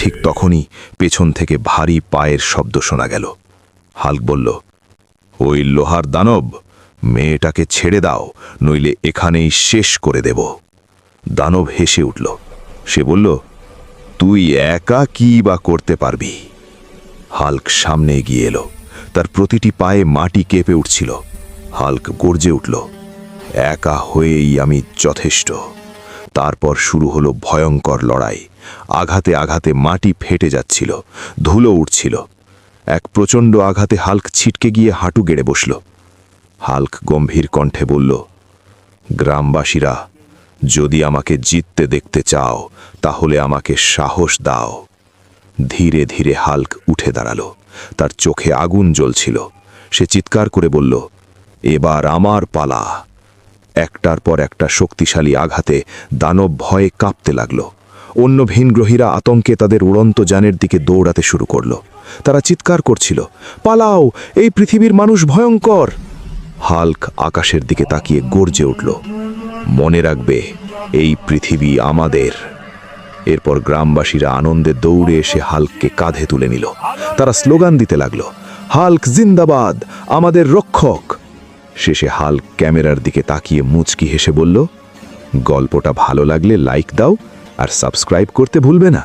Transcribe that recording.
ঠিক তখনই পেছন থেকে ভারী পায়ের শব্দ শোনা গেল। হাল্ক বলল, ওই লোহার দানব, মেয়েটাকে ছেড়ে দাও, নইলে এখানেই শেষ করে দেব। দানব হেসে উঠল। সে বলল, তুই একা কি বা করতে পারবি? হাল্ক সামনে এগিয়ে এলো। তার প্রতিটি পায়ে মাটি কেঁপে উঠছিল। হাল্ক গর্জে উঠল, একা হয়েই আমি যথেষ্ট। তারপর শুরু হলো ভয়ঙ্কর লড়াই। আঘাতে আঘাতে মাটি ফেটে যাচ্ছিল, ধুলো উঠছিল। এক প্রচণ্ড আঘাতে হাল্ক ছিটকে গিয়ে হাঁটু গেড়ে বসল। হাল্ক গম্ভীর কণ্ঠে বলল, গ্রামবাসীরা, যদি আমাকে জিততে দেখতে চাও তাহলে আমাকে সাহস দাও। ধীরে ধীরে হাল্ক উঠে দাঁড়ালো। তার চোখে আগুন জ্বলছিল। সে চিৎকার করে বলল, এবার আমার পালা। একটার পর একটা শক্তিশালী আঘাতে দানব ভয়ে কাঁপতে লাগল। অন্য ভিনগ্রহীরা আতঙ্কে তাদের উড়ন্ত যানের দিকে দৌড়াতে শুরু করল। তারা চিৎকার করছিল, পালাও, এই পৃথিবীর মানুষ ভয়ঙ্কর। হাল্ক আকাশের দিকে তাকিয়ে গর্জে উঠল, মনে রাখবে, এই পৃথিবী আমাদের। এরপর গ্রামবাসীরা আনন্দে দৌড়ে এসে হাল্ককে কাঁধে তুলে নিল। তারা স্লোগান দিতে লাগল, হাল্ক জিন্দাবাদ, আমাদের রক্ষক। শেষে হাল্ক ক্যামেরার দিকে তাকিয়ে মুচকি হেসে বলল, গল্পটা ভালো লাগলে লাইক দাও আর সাবস্ক্রাইব করতে ভুলবে না।